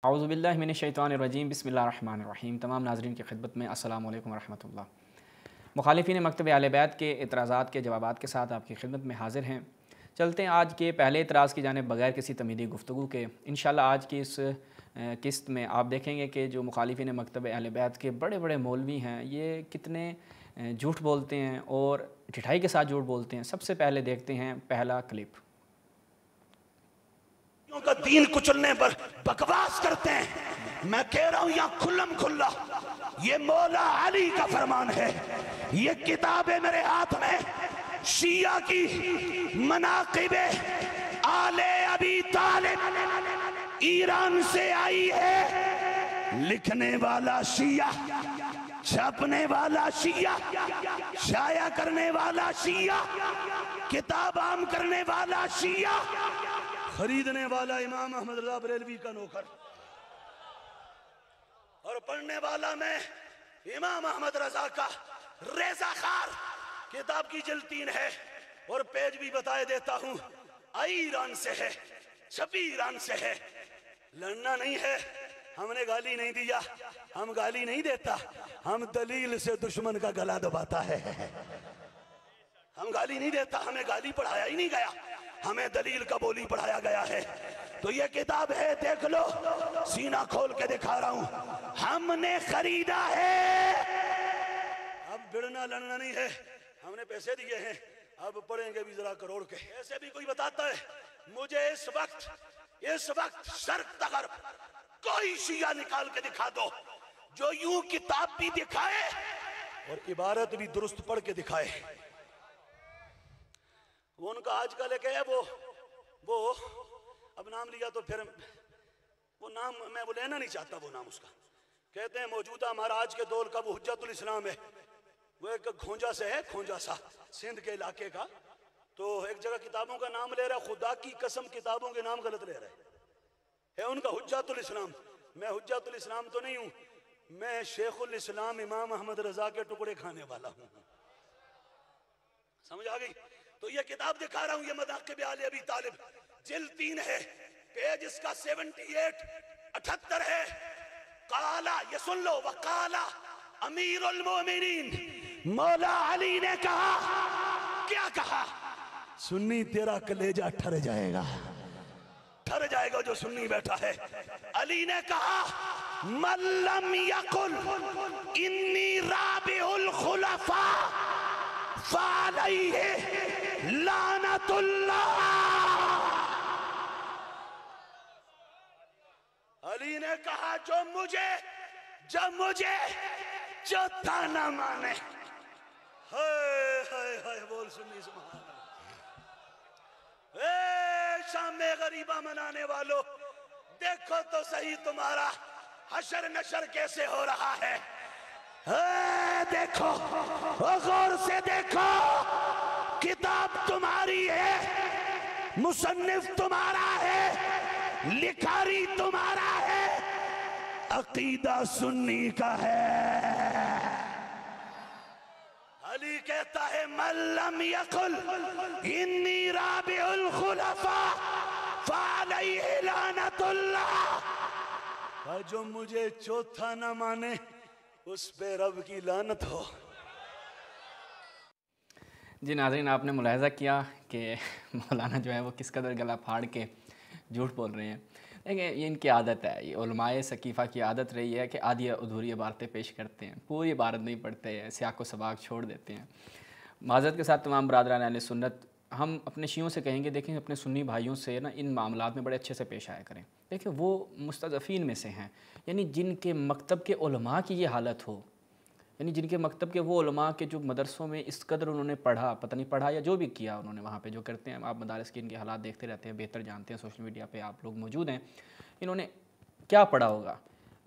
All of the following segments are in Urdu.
اعوذ باللہ من الشیطان الرجیم بسم اللہ الرحمن الرحیم۔ تمام ناظرین کی خدمت میں السلام علیکم ورحمۃ اللہ۔ مخالفین مکتب اہل بیت کے اعتراضات کے جوابات کے ساتھ آپ کی خدمت میں حاضر ہیں۔ چلتے ہیں آج کے پہلے اعتراض کی جانب بغیر کسی تمہیدی گفتگو کے۔ انشاءاللہ آج کی اس قسط میں آپ دیکھیں گے کہ جو مخالفین مکتب اہل بیت کے بڑے بڑے مولوی ہیں یہ کتنے جھوٹ بولتے ہیں اور ڈھٹائی کے ساتھ جھوٹ بولتے ہیں۔ سب سے پہلے دیکھتے ہیں پہلا کلپ۔ کا دین کچلنے پر بکواس کرتے ہیں۔ میں کہہ رہا ہوں یہاں کھلم کھلا یہ مولا علی کا فرمان ہے۔ یہ کتاب ہے میرے ہاتھ میں، شیعہ کی مناقب آل ابی طالب، ایران سے آئی ہے۔ لکھنے والا شیعہ، چھاپنے والا شیعہ، شائع کرنے والا شیعہ، کتاب عام کرنے والا شیعہ، خریدنے والا امام احمد رضا بریلوی کا نوکر، اور پڑھنے والا میں امام احمد رضا کا ریزہ خار۔ کتاب کی جلد 3 ہے اور پیج بھی بتائے دیتا ہوں۔ آئی ایران سے ہے، چھپی ایران سے ہے۔ لڑنا نہیں ہے، ہم نے گالی نہیں دیا، ہم گالی نہیں دیتا، ہم دلیل سے دشمن کا گلا دباتا ہے۔ ہم گالی نہیں دیتا، ہمیں گالی پڑھایا ہی نہیں گیا، ہمیں دلیل کا بولی پڑھایا گیا ہے۔ تو یہ کتاب ہے، دیکھ لو، سینہ کھول کے دکھا رہا ہوں، ہم نے خریدا ہے۔ اب بڑھنا لڑنا نہیں ہے، ہم نے پیسے دیے ہیں، اب پڑھیں گے بھی ذرا کروڑ کے۔ ایسے بھی کوئی بتاتا ہے مجھے اس وقت شرق تغرب کوئی شیعہ نکال کے دکھا دو جو یوں کتاب بھی دکھائے اور عبارت بھی درست پڑھ کے دکھائے۔ وہ ان کا آج کل ایک ہے، وہ اب نام لیا تو پھر وہ نام میں وہ لینا نہیں چاہتا، وہ نام اس کا کہتے ہیں موجودہ مہاراج کے دور کا وہ حجت الاسلام ہے۔ وہ ایک کھونجا سے ہے، کھونجا سا سندھ کے علاقے کا، تو ایک جگہ کتابوں کا نام لے رہا ہے، خدا کی قسم کتابوں کے نام غلط لے رہا ہے ان کا حجت الاسلام۔ میں حجت الاسلام تو نہیں ہوں، میں شیخ الاسلام امام احمد رضا کے ٹکڑے کھانے والا ہوں۔ سمجھ آ گئی؟ تو یہ کتاب دکھا رہا ہوں، یہ مناقب آل ابی طالب، جلد 3 ہے، پیج اس کا 78 ہے۔ قالا، یہ سن لو، وقالا امیر المومنین، مولا علی نے کہا، کیا کہا؟ سنی تیرا کلیجہ ٹھر جائے گا، ٹھر جائے گا جو سنی بیٹھا ہے۔ علی نے کہا من لم یقل انی رابع الخلفاء فعلیہ لعنت اللہ۔ علی نے کہا جو مجھے چوتھا نہ مانے، ہائے ہائے ہائے، بول سنی سبحان اللہ۔ اے شام غریبہ منانے والو، دیکھو تو صحیح تمہارا حشر نشر کیسے ہو رہا ہے۔ دیکھو، غور سے دیکھو، کتاب تمہاری ہے، مصنف تمہارا ہے، لکھاری تمہارا ہے، عقیدہ سنی کا ہے۔ علی کہتا ہے من لم یقل انی رابع الخلفاء فعلیہ لعنت اللہ، اور جو مجھے چوتھا نہ مانے اس پہ رب کی لعنت ہو۔ جی ناظرین، آپ نے ملاحظہ کیا کہ مولانا جو ہے وہ کس قدر گلا پھاڑ کے جھوٹ بول رہے ہیں۔ دیکھیں یہ ان کی عادت ہے، یہ علماء ثقیفہ کی عادت رہی ہے کہ آدھی ادھوری عبارتیں پیش کرتے ہیں، پوری عبارت نہیں پڑھتے ہیں، سیاق و سباق چھوڑ دیتے ہیں۔ معذرت کے ساتھ تمام برادران اہل سنت، ہم اپنے شیعوں سے کہیں گے دیکھیں اپنے سنی بھائیوں سے نا ان معاملات میں بڑے اچھے سے پیش آیا کریں۔ دیکھیں وہ مستضعفین میں سے ہیں، یعنی جن کے مکتب کے علماء کی یہ حالت ہو، یعنی جن کے مکتب کے وہ علماء کے جو مدرسوں میں اس قدر انہوں نے پڑھا، پتہ نہیں پڑھا یا جو بھی کیا انہوں نے وہاں پہ جو کرتے ہیں، آپ مدارس کے ان کے حالات دیکھتے رہتے ہیں، بہتر جانتے ہیں، سوشل میڈیا پہ آپ لوگ موجود ہیں، انہوں نے کیا پڑھا ہوگا۔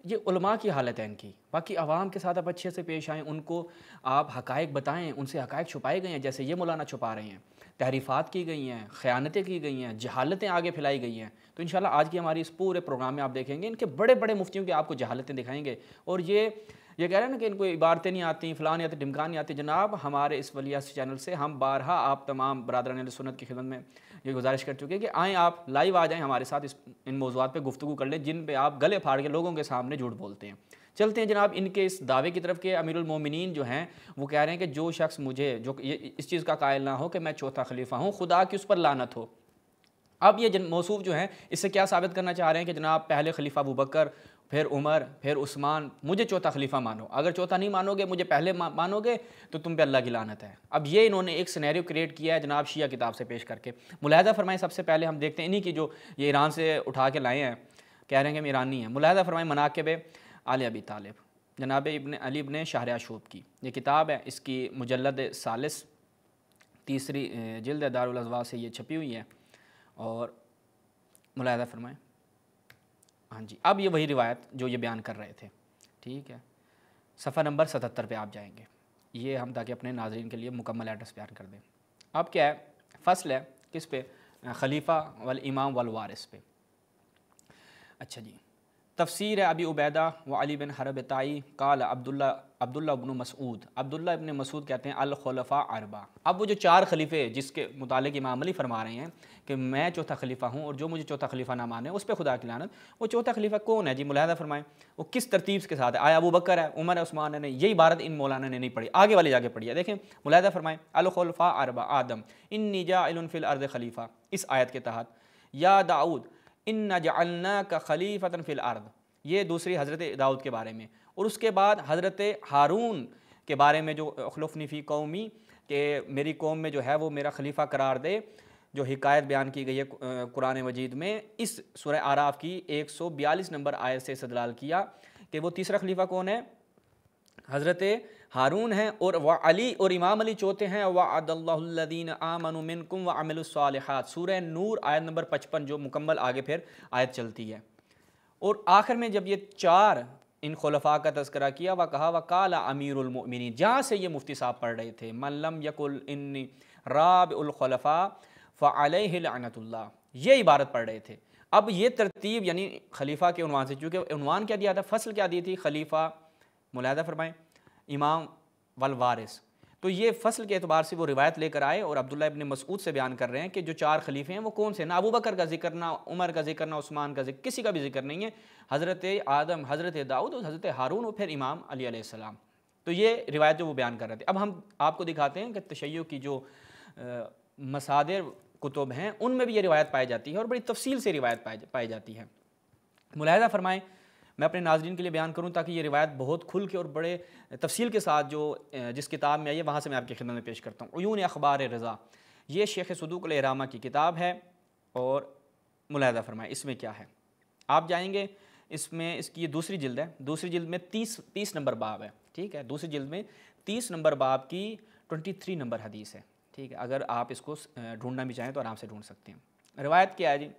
یہ علماء کی حالت ہے ان کی، باقی عوام کے ساتھ آپ اچھے سے پیش آئیں، ان کو آپ حقائق بتائیں، ان سے حقائق چھپائے گئے ہیں جیسے یہ مولانا چھپا رہے ہیں، تحریفات کی گئی ہیں، خیانتیں کی گئی ہیں، جہالتیں آگے پھیلائی گئی ہیں۔ تو انشاءاللہ آج کی ہماری اس پورے پروگرام میں آپ دیکھیں گے ان کے بڑے بڑے مفتیوں کی آپ کو جہالتیں دکھائیں گے، اور یہ کہہ رہے ہیں نا کہ ان کو عبارتیں نہیں آتی، فلاں نہیں آتی، ڈھمکان نہیں آتی۔ جناب ہمارے اس ولیعصر چینل سے ہم بارہا آپ تمام برادران اہل سنت کی خدمت میں یہ گزارش کر چکے کہ آئیں، آپ لائیو آ جائیں ہمارے ساتھ، ان موضوعات پہ گفتگو کر لیں جن پہ آپ گلے پھاڑ کے لوگوں کے سامنے جھوٹ بولتے ہیں۔ چلتے ہیں جناب ان کے اس دعوے کی طرف کہ امیر المومنین جو ہیں وہ کہہ رہے ہیں کہ جو شخص مجھے جو اس چیز کا قائل نہ ہو کہ میں چوتھا خلیفہ ہوں، خدا کی اس پر لعنت ہو۔ اب یہ موصوف جو ہیں اس سے کیا ثابت کرنا چاہ رہے ہیں کہ جناب پہلے خلیفہ ابوبکر، پھر عمر، پھر عثمان، مجھے چوتھا خلیفہ مانو، اگر چوتھا نہیں مانو گے، مجھے پہلے مانو گے تو تم پہ اللہ کی لعنت ہے۔ اب یہ انہوں نے ایک سینیریو کریٹ کیا ہے جناب شیعہ کتاب سے پیش کر کے۔ ملاحظہ فرمائیں، سب سے پہلے ہم دیکھتے ہیں انہی کی جو یہ ایران سے اٹھا کے لائے ہیں، کہہ رہے ہیں کہ ہم ایرانی ہیں۔ ملاحظہ فرمائیں مناقب آل ابی طالب، جناب ابن علی ابن شہریاشوب کی یہ کتاب ہے، اس کی مجلد ثالث تیسری جلد دارالازواج سے یہ چھپی ہوئی ہے، اور ملاحظہ فرمائیں۔ ہاں جی، اب یہ وہی روایت جو یہ بیان کر رہے تھے، ٹھیک ہے، صفحہ نمبر 77 پہ آپ جائیں گے، یہ ہم تاکہ اپنے ناظرین کے لیے مکمل ایڈریس بیان کر دیں۔ اب کیا ہے، فصل ہے کس پہ؟ خلیفہ والامام والوارث پہ۔ اچھا جی، تفسیر ہے ابی عبیدہ و علی بن حرب طائی قال عبداللہ ابن مسعود، عبداللہ ابن مسعود کہتے ہیں الخلفاء اربع۔ اب وہ جو چار خلیفے جس کے متعلق امام علی فرما رہے ہیں کہ میں چوتھا خلیفہ ہوں اور جو مجھے چوتھا خلیفہ نہ مانے اس پہ خدا کی لعنت، وہ چوتھا خلیفہ کون ہے جی؟ ملاحظہ فرمائیں وہ کس ترتیب کے ساتھ ہے، آیا ابو بکر ہے، عمر ہے، عثمان ہے؟ نہیں، یہ عبارت ان مولانا نے نہیں پڑھی، آگے والی جا کے پڑھی ہے۔ دیکھیں ملاحظہ فرمائیں، الخلفاء اربع آدم انی جاعل فی الارض خلیفہ، اس آیت کے تحت یا داؤد انا جعلناک خلیفۃ فی الارض، یہ دوسری حضرت داؤد کے بارے میں، اور اس کے بعد حضرت ہارون کے بارے میں جو اخلفنی فی قومی، کہ میری قوم میں جو ہے وہ میرا خلیفہ قرار دے، جو حکایت بیان کی گئی ہے قرآن مجید میں، اس سورہ اعراف کی 142 نمبر آیت سے استدلال کیا کہ وہ تیسرا خلیفہ کون ہے؟ حضرت ہارون ہیں، اور علی اور امام علی چوتھے ہیں۔ وعد اللہ الذین آمنوا منکم وعملوا الصالحات، سورہ نور آیت نمبر 55 جو مکمل آگے پھر آیت چلتی ہے، اور آخر میں جب یہ چار ان خلفاء کا تذکرہ کیا کہا وقال امیر المؤمنین، جہاں سے یہ مفتی صاحب پڑھ رہے تھے من لم یقل انی رابع الخلفاء فعلیہ لعنت اللہ، یہ عبارت پڑھ رہے تھے۔ اب یہ ترتیب یعنی خلیفہ کے عنوان سے، چونکہ عنوان کیا دیا تھا، فصل کیا دی تھی، خلیفہ، ملاحظہ فرمائیں، امام والوارث، تو یہ فصل کے اعتبار سے وہ روایت لے کر آئے اور عبداللہ ابن مسعود سے بیان کر رہے ہیں کہ جو چار خلیفے ہیں وہ کون سے، نہ ابو بکر کا ذکر، نہ عمر کا ذکر، نہ عثمان کا ذکر، کسی کا بھی ذکر نہیں ہے، حضرت آدم، حضرت داؤد اور حضرت ہارون اور پھر امام علی علیہ السلام۔ تو یہ روایت جو وہ بیان کر رہے تھے۔ اب ہم آپ کو دکھاتے ہیں کہ تشیع کی جو مصادر کتب ہیں ان میں بھی یہ روایت پائی جاتی ہے اور بڑی تفصیل سے روایت پائی جاتی ہے۔ ملاحظہ فرمائیں، میں اپنے ناظرین کے لیے بیان کروں تاکہ یہ روایت بہت کھل کے اور بڑے تفصیل کے ساتھ جو جس کتاب میں آئی ہے وہاں سے میں آپ کی خدمت میں پیش کرتا ہوں۔ عیون اخبار رضا، یہ شیخ صدوق الاہرامہ کی کتاب ہے، اور ملاحظہ فرمائیں اس میں کیا ہے، آپ جائیں گے اس میں، اس کی یہ دوسری جلد ہے، دوسری جلد میں 30 نمبر باب ہے، ٹھیک ہے، دوسری جلد میں 30 نمبر باب کی 23 نمبر حدیث ہے، ٹھیک ہے، اگر آپ اس کو ڈھونڈنا بھی چاہیں تو آرام سے ڈھونڈ سکتے ہیں۔ روایت کیا ہے جی؟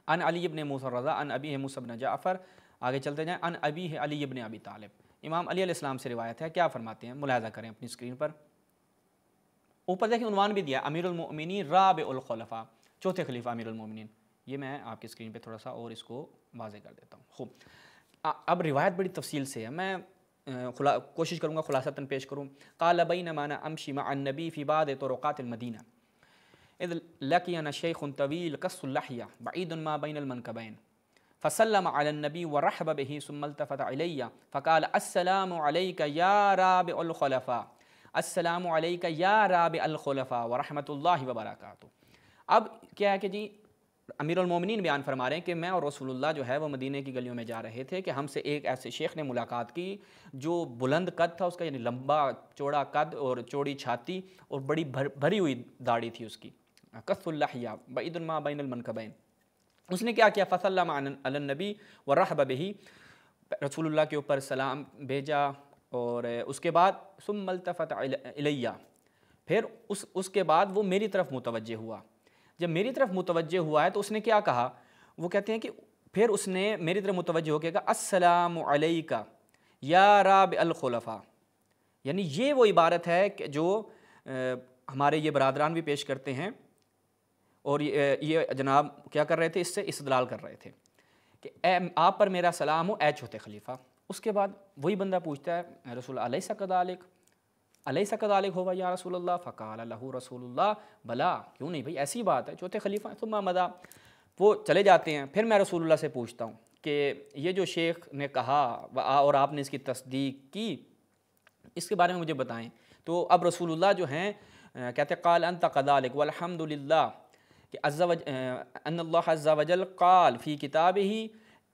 ان علی ابن موسیٰ رضا ان ابی موسیٰ بن جعفر، آگے چلتے جائیں، ان ابی علی ابن ابی طالب، امام علی علیہ السلام سے روایت ہے، کیا فرماتے ہیں، ملاحظہ کریں اپنی اسکرین پر، اوپر دیکھیں عنوان بھی دیا امیر المؤمنین رابع الخلفاء، چوتھے خلیفہ امیر المؤمنین، یہ میں آپ کی اسکرین پہ تھوڑا سا اور اس کو واضح کر دیتا ہوں۔ خوب، اب روایت بڑی تفصیل سے ہے، میں کوشش کروں گا خلاصتاً پیش کروں۔ قال بینما انا امشی مع النبی فی بعض طرقات المدینہ اذ لقینا شیخ طویل قص اللحیہ بعید ما بین المنکبین فسلم علی النبی ورحب به ثم التفت علی فقال السلام علیک یا رابع الخلفاء، السلام علیک یا رابع الخلفاء ورحمۃ اللہ وبرکاتہ۔ اب کیا ہے کہ جی امیر المومنین بیان فرما رہے ہیں کہ میں اور رسول اللہ جو ہے وہ مدینہ کی گلیوں میں جا رہے تھے کہ ہم سے ایک ایسے شیخ نے ملاقات کی جو بلند قد تھا اس کا، یعنی لمبا چوڑا قد اور چوڑی چھاتی اور بڑی بھری ہوئی داڑھی تھی اس کی، قص اللحیہ بعید ما بین المنکبین۔ اس نے کیا کیا، فسلم علی النبی ورحب به، رسول اللہ کے اوپر سلام بھیجا، اور اس کے بعد ثم التفت الیہ، پھر اس کے بعد وہ میری طرف متوجہ ہوا۔ جب میری طرف متوجہ ہوا ہے تو اس نے کیا کہا، وہ کہتے ہیں کہ پھر اس نے میری طرف متوجہ ہو کے کہا السلام علیکہ یا رابع الخلفاء، یعنی یہ وہ عبارت ہے کہ جو ہمارے یہ برادران بھی پیش کرتے ہیں، اور یہ جناب کیا کر رہے تھے، اس سے استدلال کر رہے تھے کہ اے آپ پر میرا سلام ہو اے چھوٹے خلیفہ۔ اس کے بعد وہی بندہ پوچھتا ہے رسول اللہ الیس کذالک، الیس کذالک ہوا یا رسول اللہ، فقال لہ رسول اللہ بلا، کیوں نہیں بھائی ایسی بات ہے چھوٹے خلیفہ۔ ثم مضى، وہ چلے جاتے ہیں، پھر میں رسول اللہ سے پوچھتا ہوں کہ یہ جو شیخ نے کہا اور آپ نے اس کی تصدیق کی، اس کے بارے میں مجھے بتائیں۔ تو اب رسول اللہ جو ہیں کہتے ہیں قال انت کذالک والحمد للہ کہ ان اللہ عز وجل قال فی کتابہ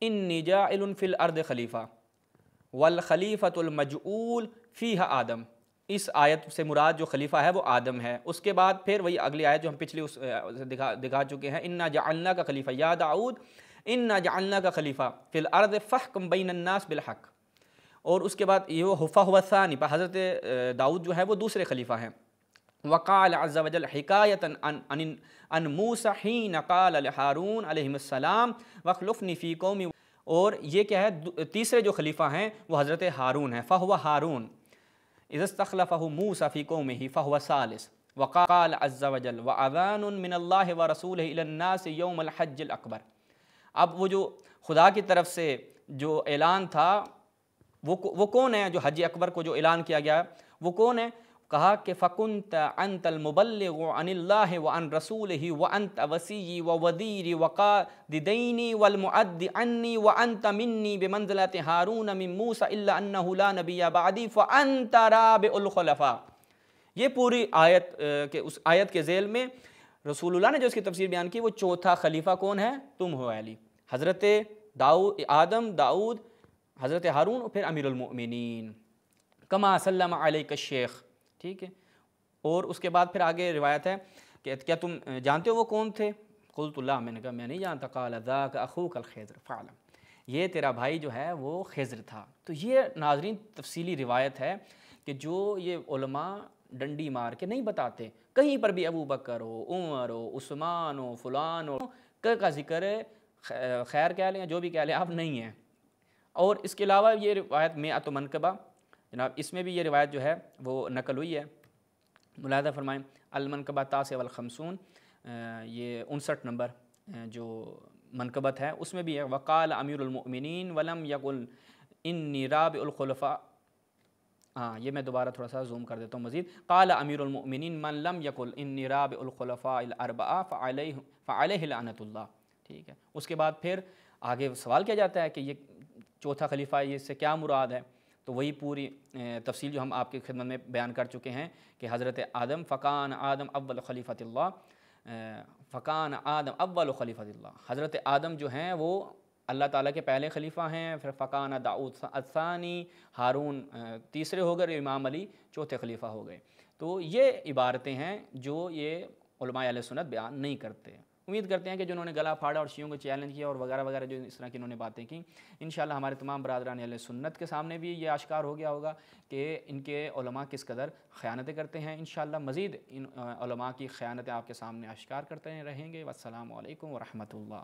انی جاعل فی الارض خلیفہ والخلیفۃ المجعول فیہا آدم۔ اس آیت سے مراد جو خلیفہ ہے وہ آدم ہے۔ اس کے بعد پھر وہی اگلی آیت جو ہم پچھلی دکھا چکے ہیں، انا جعلناک خلیفہ یا داؤد انا جعلناک خلیفہ فی الارض فاحکم بین الناس بالحق۔ اور اس کے بعد یہ فہو الثانی، حضرت داؤد جو ہے وہ دوسرے خلیفہ ہیں۔ وقال عز وجل حکایتا عن موسیٰ حین قال لہارون علیہ السلام واخلفنی فی قومی، اور یہ کیا ہے تیسرے جو خلیفہ ہیں وہ حضرت ہارون ہیں، فہو ہارون اذ استخلفہ موسیٰ فی قومہ فہو ثالث۔ وقال عز وجل واذان من اللہ ورسولہ الی الناس یوم الحج الاکبر۔ اب وہ جو خدا کی طرف سے جو اعلان تھا وہ کون ہے، جو حج اکبر کو جو اعلان کیا گیا وہ کون ہے؟ کہا کہ فَكُنْتَ أَنْتَ الْمُبَلِّغُ عَنِ اللَّهِ وَعَنْ رَسُولِهِ وَأَنْتَ وَسِيِّي وَوَزِيرِي وَقَائِدِ وَالْمُعَدِّ عَنِّي وَأَنْتَ مِنِّي بِمَنْزِلَةِ هَارُونَ مِن مُوسَىٰ إِلَّا أَنَّهُ لَا نَبِيَّ بَعْدِي فَأَنْتَ رَابِعُ الْخُلَفَاءِ۔ یہ پوری آیت کہ اس آیت کے ذیل میں رسول اللہ نے جو اس کی تفسیر بیان کی، وہ چوتھا خلیفہ کون ہے؟ تم ہو علی، حضرت آدم، داؤد، حضرت ہارون، اور پھر امیر المؤمنین کما سلم علیک الشیخ، ٹھیک ہے۔ اور اس کے بعد پھر آگے روایت ہے کہ کیا تم جانتے ہو وہ کون تھے؟ قلت اللہ، میں نے کہا میں نہیں جانتا۔ قال ذاک اخوک الخضر فعلم، یہ تیرا بھائی جو ہے وہ خضر تھا۔ تو یہ ناظرین تفصیلی روایت ہے کہ جو یہ علماء ڈنڈی مار کے نہیں بتاتے، کہیں پر بھی ابو بکر ہو، عمر ہو، عثمان ہو، فلان ہو کا ذکر ہے، خیر کہہ لیں جو بھی کہہ لیں آپ، نہیں ہیں۔ اور اس کے علاوہ یہ روایت مئۃ منقبہ، جناب اس میں بھی یہ روایت جو ہے وہ نقل ہوئی ہے، ملاحظہ فرمائیں المنقبہ التاسع والخمسون، یہ 59 نمبر جو منقبت ہے اس میں بھی ہے وقال امیر المؤمنین ولم یقل انی رابع الخلفاء۔ یہ میں دوبارہ تھوڑا سا زوم کر دیتا ہوں مزید، قال امیر المؤمنین من لم یقل انی رابع الخلفاء الاربعہ فعلیہ لعنۃ اللہ، ٹھیک ہے۔ اس کے بعد پھر آگے سوال کیا جاتا ہے کہ یہ چوتھا خلیفہ یہ اس سے کیا مراد ہے؟ تو وہی پوری تفصیل جو ہم آپ کی خدمت میں بیان کر چکے ہیں کہ حضرت آدم فکان آدم اول خلیفۃ اللہ، فکان آدم اول خلیفۃ اللہ، حضرت آدم جو ہیں وہ اللہ تعالیٰ کے پہلے خلیفہ ہیں، پھر فکان داؤد الثانی، ہارون تیسرے ہو گئے، امام علی چوتھے خلیفہ ہو گئے۔ تو یہ عبارتیں ہیں جو یہ علماء اہل سنت بیان نہیں کرتے۔ امید کرتے ہیں کہ جنہوں نے گلا پھاڑا اور شیعوں کو چیلنج کیا اور وغیرہ وغیرہ جو اس طرح کی انہوں نے باتیں کی، انشاءاللہ ہمارے تمام برادران اہل سنت کے سامنے بھی یہ آشکار ہو گیا ہوگا کہ ان کے علماء کس قدر خیانتیں کرتے ہیں۔ انشاءاللہ مزید ان علماء کی خیانتیں آپ کے سامنے آشکار کرتے رہیں گے۔ والسلام علیکم ورحمۃ اللہ۔